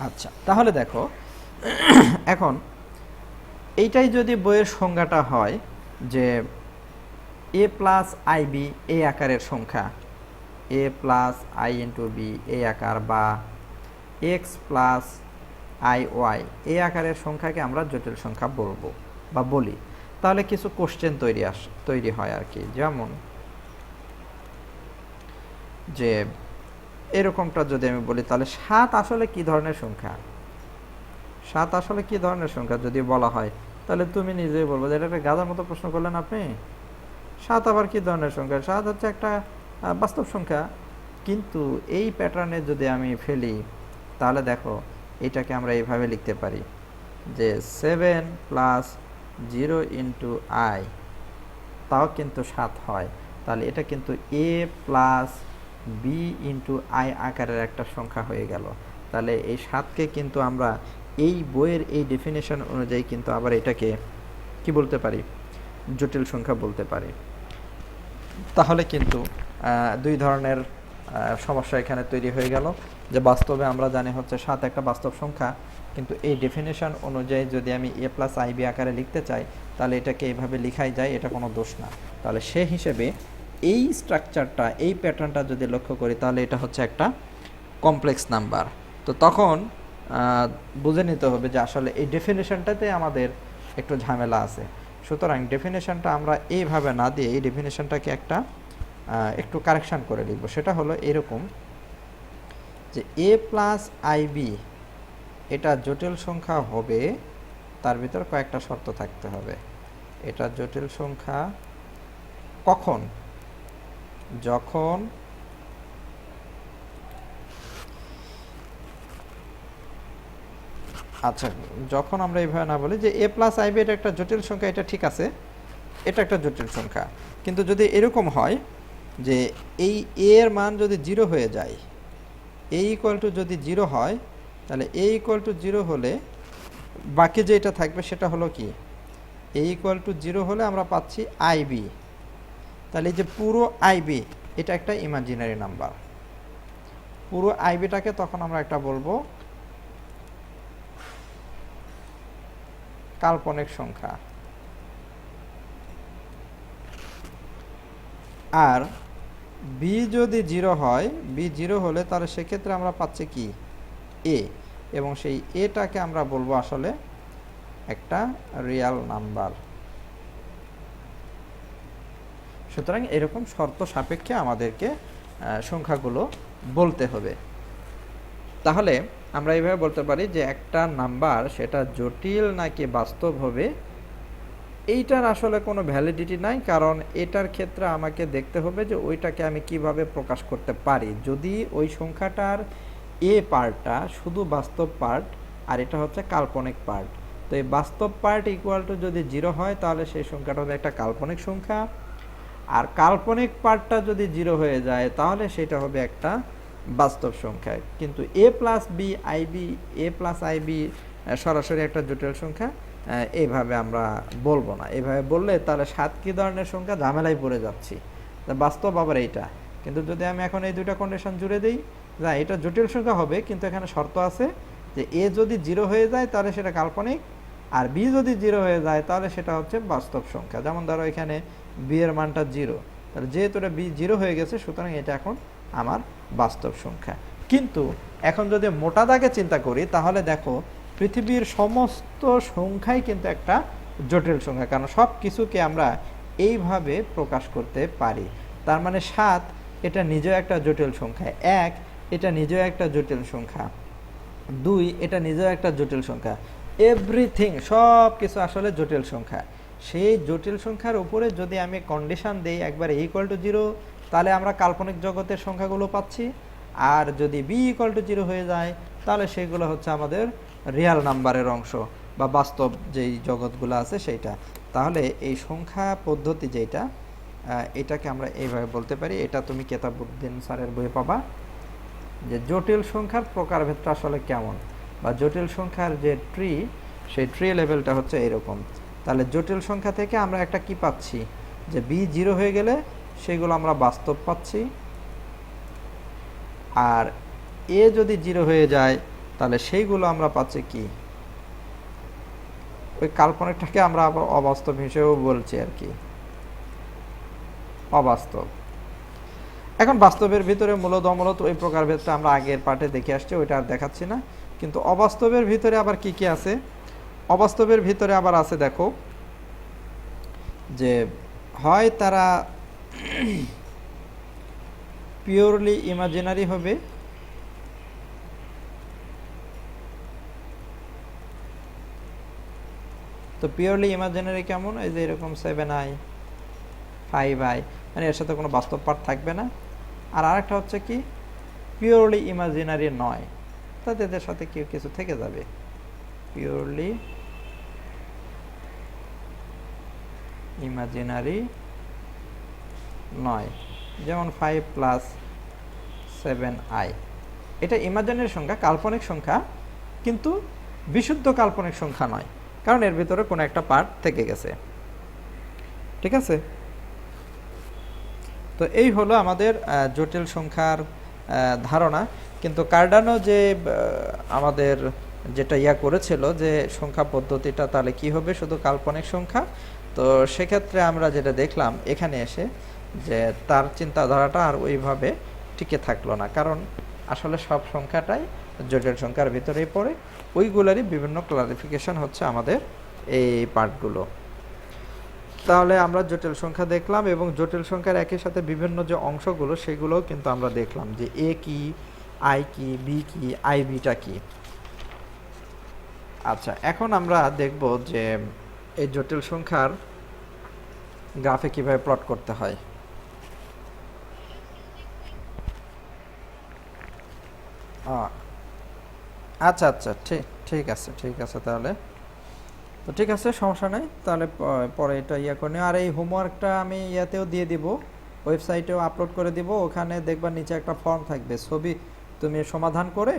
আচ্ছা, তাহলে দেখো এখন এইটাই যদি বইয়ের সংজ্ঞাটা হয় যে a+ib এই আকারের সংখ্যা, a+i × b এই আকার, বা এক্স প্লাস আই ওয়াই এই আকারের সংখ্যাকে আমরা জটিল সংখ্যা বলবো বা বলি, তাহলে কিছু কোশ্চেন তৈরি হয় আর কি। যেমন যে এরকমটা যদি আমি বলি, তাহলে 7 আসলে কি ধরনের সংখ্যা, 7 আসলে কি ধরনের সংখ্যা যদি বলা হয়, তাহলে তুমি নিজেই বলবো যে এটা একটা গাধার মতো প্রশ্ন করলেন আপনি, 7 আবার কি ধরনের সংখ্যা, 7 হচ্ছে একটা বাস্তব সংখ্যা। কিন্তু এই প্যাটার্নে যদি আমি ফেলি, তাহলে দেখো এটাকে আমরা এইভাবে লিখতে পারি যে 7 প্লাস 0 ইন্টু আই, তাও কিন্তু 7 হয়। তাহলে এটা কিন্তু এ প্লাস বি ইন্টু আই আকারের একটা সংখ্যা হয়ে গেল। তাহলে এই 7কে কিন্তু আমরা এই বইয়ের এই ডেফিনেশন অনুযায়ী কিন্তু আবার এটাকে কি বলতে পারি, জটিল সংখ্যা বলতে পারি। তাহলে কিন্তু দুই ধরনের সমস্যা এখানে তৈরি হয়ে গেল, যে বাস্তবে আমরা জানি হচ্ছে 7 একটা বাস্তব সংখ্যা, কিন্তু এই ডেফিনেশন অনুযায়ী যদি আমি এ প্লাস আইবি আকারে লিখতে চাই, তাহলে এটাকে এইভাবে লিখাই যায়, এটা কোনো দোষ না। তাহলে সে হিসেবে এই স্ট্রাকচারটা, এই প্যাটার্নটা যদি লক্ষ্য করি, তাহলে এটা হচ্ছে একটা কমপ্লেক্স নাম্বার। তো তখন বুঝে নিতে হবে যে আসলে এই ডেফিনেশনটাতে আমাদের একটু ঝামেলা আছে। সুতরাং ডেফিনেশনটা আমরা এইভাবে না দিয়ে এই ডেফিনেশনটাকে একটু কারেকশান করে লিখব। সেটা হলো এরকম যে এ প্লাস আইবি এটা জটিল সংখ্যা হবে, তার ভিতর কয়েকটা শর্ত থাকতে হবে। এটা জটিল সংখ্যা কখন, যখন আচ্ছা যখন আমরা এইভাবে না বলি যে এ প্লাস আইবি এটা একটা জটিল সংখ্যা, এটা ঠিক আছে, এটা একটা জটিল সংখ্যা। কিন্তু যদি এরকম হয় যে এই এ এর মান যদি 0 হয়ে যায়, এ ইকুয়াল টু যদি 0 হয়, তাহলে এ ইকুয়াল টু 0 হলে বাকি যেটা থাকবে সেটা হলো কি, এ ইকুয়াল টু 0 হলে আমরা পাচ্ছি আইবি। তাহলে এই যে পুরো আইবি এটা একটা ইমাজিনারি নাম্বার। পুরো আইবিটাকে তখন আমরা একটা বলবো কাল্পনিক সংখ্যা। আর বি যদি 0 হয়, বি 0 হলে তাহলে সেক্ষেত্রে আমরা পাচ্ছি কি এ, এবং সেই এটাকে আমরা বলবো আসলে একটা রিয়াল নাম্বার। সুতরাং এরকম শর্ত সাপেক্ষে আমাদেরকে সংখ্যাগুলো বলতে হবে। তাহলে আমরা এইভাবে বলতে পারি যে একটা নাম্বার সেটা জটিল নাকি বাস্তব হবে, এইটার আসলে কোনো ভ্যালিডিটি নাই, কারণ এটার ক্ষেত্রে আমাকে দেখতে হবে যে ওইটাকে আমি কিভাবে প্রকাশ করতে পারি। যদি ওই সংখ্যাটার এ পার্টটা শুধু বাস্তব পার্ট আর এটা হচ্ছে কাল্পনিক পার্ট, তো এই বাস্তব পার্ট ইকুয়াল টু যদি 0 হয়, তাহলে সেই সংখ্যাটা হবে একটা কাল্পনিক সংখ্যা। আর কাল্পনিক পার্টটা যদি 0 হয়ে যায়, তাহলে সেটা হবে একটা বাস্তব সংখ্যা। কিন্তু এ প্লাস বি আইবি, এ প্লাস আইবি সরাসরি একটা জটিল সংখ্যা এইভাবে আমরা বলবো না। এইভাবে বললে তাহলে 7 কী ধরনের সংখ্যা, ঝামেলায় পড়ে যাচ্ছি। বাস্তব আবার এইটা, কিন্তু যদি আমি এখন এই দুইটা কন্ডিশন জুড়ে দিই, যা এটা জটিল সংখ্যা হবে, কিন্তু এখানে শর্ত আছে যে এ যদি 0 হয়ে যায় তাহলে সেটা কাল্পনিক, আর বি যদি 0 হয়ে যায় তাহলে সেটা হচ্ছে বাস্তব সংখ্যা। যেমন ধরো এখানে বি এর মানটা 0, তাহলে যেহেতু এটা বি 0 হয়ে গেছে, সুতরাং এটা এখন আমার বাস্তব সংখ্যা। কিন্তু এখন যদি মোটা দাগে চিন্তা করি, তাহলে দেখো পৃথিবীর সমস্ত সংখ্যাই কিন্তু একটা জটিল সংখ্যা, কারণ সব কিছুকে আমরা এইভাবে প্রকাশ করতে পারি। তার মানে 7 এটা নিজেও একটা জটিল সংখ্যা, 1 এটা নিজেও একটা জটিল সংখ্যা, 2 এটা নিজেও একটা জটিল সংখ্যা, এভরিথিং সব কিছু আসলে জটিল সংখ্যা। সেই জটিল সংখ্যার উপরে যদি আমি কন্ডিশন দেই একবার ইকুয়াল টু 0, তাহলে আমরা কাল্পনিক জগতের সংখ্যাগুলো পাচ্ছি। আর যদি বি ইকুয়াল টু 0 হয়ে যায়, তাহলে সেগুলো হচ্ছে আমাদের রিয়াল নাম্বারের অংশ বা বাস্তব যেই জগৎগুলো আছে সেইটা। তাহলে এই সংখ্যা পদ্ধতি যেটা, এটাকে আমরা এইভাবে বলতে পারি। এটা তুমি কেতাবউদ্দিন স্যারের বইয়ে পাবা, যে জটিল সংখ্যার প্রকারভেদটা আসলে কেমন, বা জটিল সংখ্যার যে ট্রি, সেই ট্রি লেভেলটা হচ্ছে এরকম। তাহলে জটিল সংখ্যা থেকে আমরা একটা কি পাচ্ছি, যে বি 0 হয়ে গেলে সেগুলো আমরা বাস্তব পাচ্ছি, আর এ যদি 0 হয়ে যায় তাহলে সেইগুলো আমরা পাচ্ছি কি, ওই কাল্পনিকটাকে আমরা আবার অবাস্তব হিসেবেও বলছি আর কি, অবাস্তব। এখন বাস্তবের ভিতরে মূলত অমূলত ওই প্রকারভেদটা আমরা আগের পার্টে দেখে আসছি, ওইটা আর দেখাচ্ছি না। কিন্তু অবাস্তবের ভিতরে আবার কি কি আছে? অবাস্তবের ভিতরে আবার আছে, দেখো, যে হয় তারা পিওরলি ইমাজিনারি হবে, তো পিওরলি ইমাজিনারি কেমন? এই যে এরকম 7i 5i, মানে এর সাথে কোনো বাস্তব পার্ট থাকবে না। আর আরেকটা হচ্ছে কি পিওরলি ইমাজিনারি নয়, তাতে এদের সাথে কেউ কিছু থেকে যাবে। পিওরলি ইমাজিনারি নয়, যেমন 5 প্লাস 7i, এটা ইমাজিনারি সংখ্যা, কাল্পনিক সংখ্যা, কিন্তু বিশুদ্ধ কাল্পনিক সংখ্যা নয়, কারণ এর ভিতরে কোনো একটা পার্ট থেকে গেছে। ঠিক আছে? তো এই হলো আমাদের জটিল সংখ্যার ধারণা। কিন্তু কার্ডানো যে আমাদের যেটা করেছিল যে সংখ্যা পদ্ধতিটা তাহলে কি হবে, শুধু কাল্পনিক সংখ্যা, তো সেক্ষেত্রে আমরা যেটা দেখলাম এখানে এসে যে তার চিন্তাধারাটা আর ওইভাবে টিকে থাকলো না, কারণ আসলে সব সংখ্যাটাই জটিল সংখ্যার ভিতরেই পড়ে, ওইগুলোরই বিভিন্ন ক্লারিফিকেশন হচ্ছে আমাদের এই পার্টগুলো। তাহলে আমরা জটিল সংখ্যা দেখলাম, এবং জটিল সংখ্যার একই সাথে বিভিন্ন যে অংশগুলো সেগুলোও কিন্তু আমরা দেখলাম, যে এ কি, আই কি, বি কি, আই বিটা কি। আচ্ছা, এখন আমরা দেখব যে এই জটিল সংখ্যার গ্রাফে কিভাবে প্লট করতে হয়। আচ্ছা আচ্ছা, ঠিক আছে, ঠিক আছে, তাহলে তো ঠিক আছে, সমস্যা নেই। তাহলে পরে এটা করে নিও। আর এই হোমওয়ার্কটা আমি ইয়াতেও দিয়ে দিব, ওয়েবসাইটেও আপলোড করে দিব, ওখানে দেখবার নিচে একটা ফর্ম থাকবে, ছবি তুমি সমাধান করে